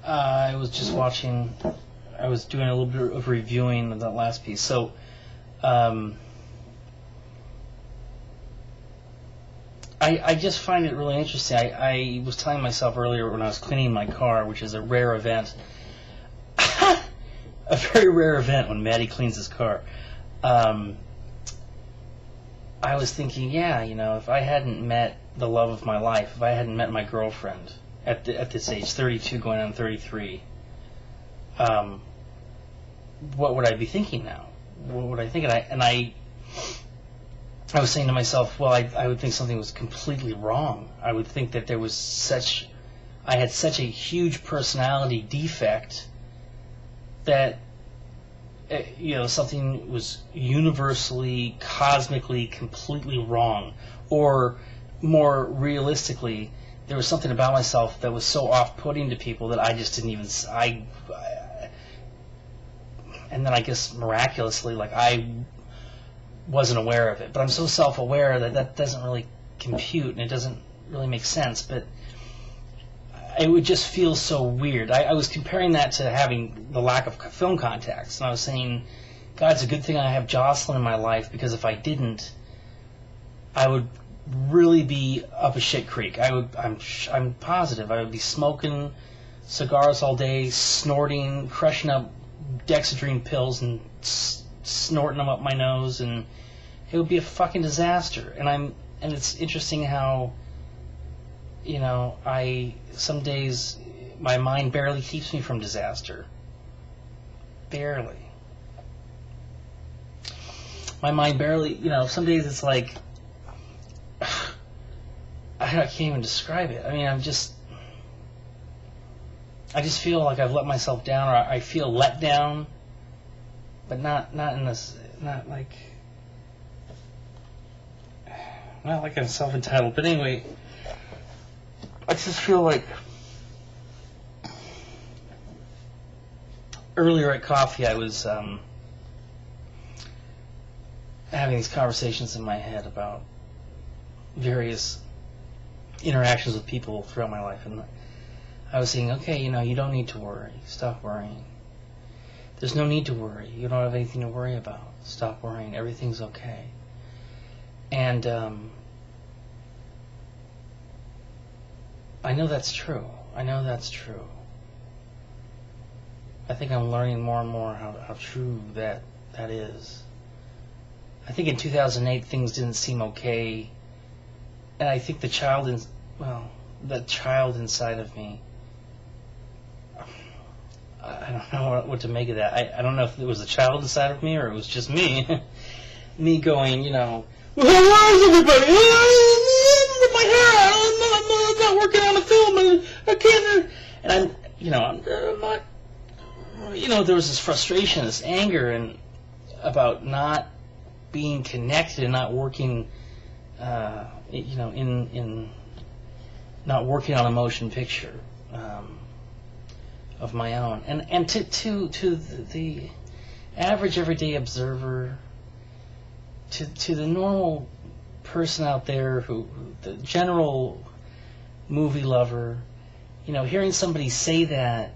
I was just watching. I was doing a little bit of reviewing of that last piece. So, I just find it really interesting. I was telling myself earlier when I was cleaning my car, which is a rare event, a very rare event when Maddie cleans his car. I was thinking, yeah, if I hadn't met the love of my life, if I hadn't met my girlfriend at this age, 32 going on 33, what would I be thinking now? What would I think? I was saying to myself, well, I would think something was completely wrong. I would think that I had such a huge personality defect that, something was universally, cosmically, completely wrong. Or, more realistically, there was something about myself that was so off-putting to people that I just didn't even... and then I guess miraculously, I wasn't aware of it. But I'm so self-aware that doesn't really compute, and it doesn't really make sense. But it would just feel so weird. I was comparing that to having the lack of film contacts, and I was saying, God, it's a good thing I have Jocelyn in my life, because if I didn't, I would really be up a shit creek. I'm positive I would be smoking cigars all day, snorting, crushing up Dexedrine pills and snorting them up my nose, and it would be a fucking disaster. And it's interesting how, some days my mind barely keeps me from disaster. Barely. My mind barely, some days it's like, I can't even describe it. I mean, I just feel like I've let myself down, or I feel let down, but not in this, not like I'm self-entitled. But anyway, I just feel like earlier at coffee I was having these conversations in my head about various interactions with people throughout my life, and I was saying, okay, you don't need to worry. Stop worrying. There's no need to worry. You don't have anything to worry about. Stop worrying. Everything's okay. And I know that's true. I think I'm learning more and more how true that is. I think in 2008 things didn't seem okay, and I think the child inside of me, I don't know what to make of that. I don't know if it was the child inside of me or it was just me. Me going, well, where is everybody? My hair, I'm not working on a film, and I can't. And I'm not. There was this frustration, this anger, and about not being connected and not working, in not working on a motion picture of my own, and to the average everyday observer, to the normal person out there, who the general movie lover, hearing somebody say that,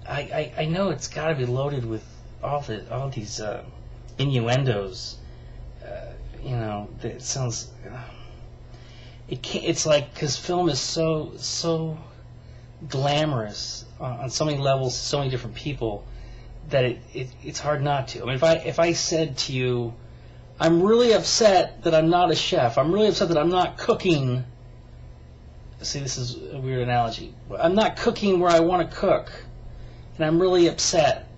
I know it's got to be loaded with all these innuendos. It sounds. It's like, because film is so glamorous on so many levels, so many different people, that it's hard not to. I mean, if I said to you, I'm really upset that I'm not a chef. I'm really upset that I'm not cooking. See, this is a weird analogy. I'm not cooking where I want to cook, and I'm really upset,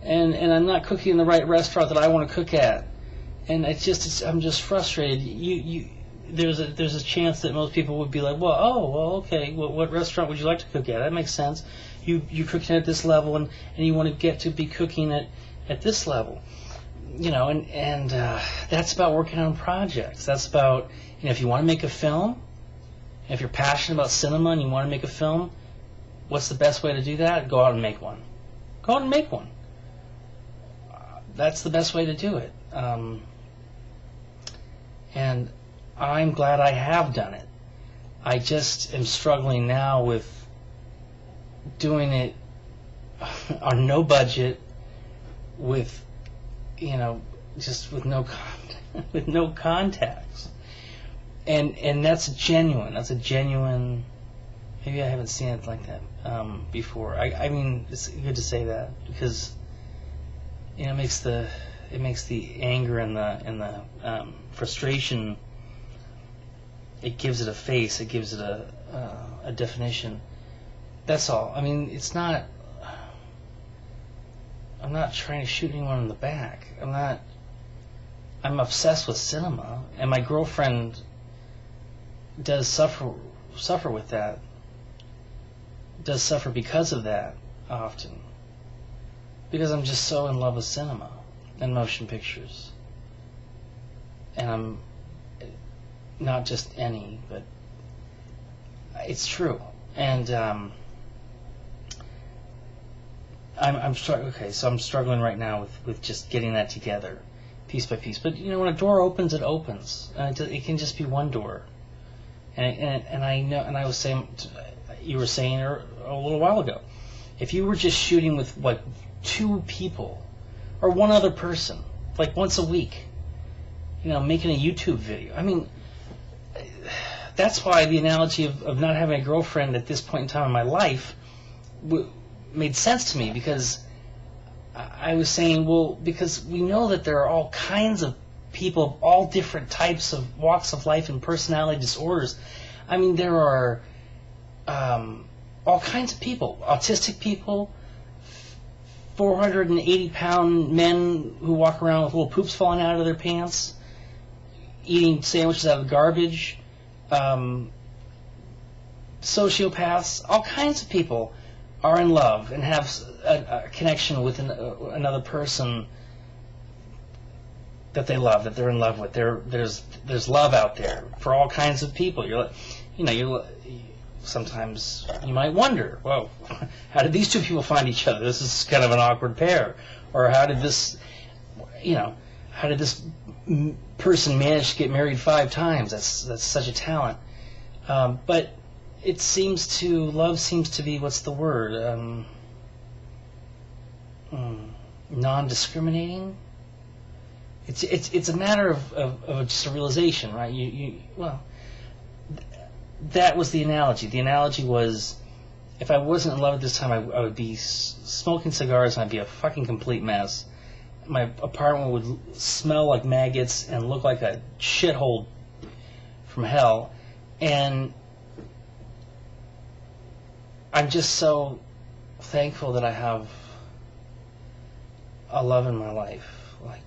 and I'm not cooking in the right restaurant that I want to cook at, and I'm just frustrated. There's a chance that most people would be like, okay. Well, what restaurant would you like to cook at? That makes sense. You're cooking at this level, and you want to get to be cooking at this level. And that's about working on projects. That's about, if you want to make a film, if you're passionate about cinema and you want to make a film, what's the best way to do that? Go out and make one. Go out and make one. That's the best way to do it. And I'm glad I have done it. I just am struggling now with doing it on no budget, with, just with no with no contacts, and that's genuine. That's a genuine. Maybe I haven't seen it like that before. I mean, it's good to say that, because it makes the anger and the frustration. It gives it a face. It gives it a definition. That's all. I mean, it's not. I'm not trying to shoot anyone in the back. I'm obsessed with cinema, and my girlfriend does suffer with that. Does suffer because of that often. Because I'm just so in love with cinema and motion pictures. And I'm not just any, but it's true. And I'm struggling right now with just getting that together, piece by piece. But when a door opens, it opens. It can just be one door. And I know, and I was saying, you were saying a little while ago, if you were just shooting with like 2 people or one other person, like once a week, making a YouTube video. I mean, that's why the analogy of not having a girlfriend at this point in time in my life made sense to me, because I was saying, well, because we know that there are all kinds of people of all different types of walks of life and personality disorders. I mean, there are all kinds of people, autistic people, 480-pound men who walk around with little poops falling out of their pants, eating sandwiches out of garbage, sociopaths, all kinds of people are in love and have a connection with another person that they love, that they're in love with. There's love out there for all kinds of people. Sometimes you might wonder, well, how did these 2 people find each other? This is kind of an awkward pair. Or how did this person manage to get married 5 times? That's such a talent. But love seems to be, what's the word? Non-discriminating. It's a matter of just a realization, right? That was the analogy. The analogy was, if I wasn't in love at this time, I would be smoking cigars and I'd be a fucking complete mess. My apartment would smell like maggots and look like a shithole from hell. And I'm just so thankful that I have a love in my life. Like,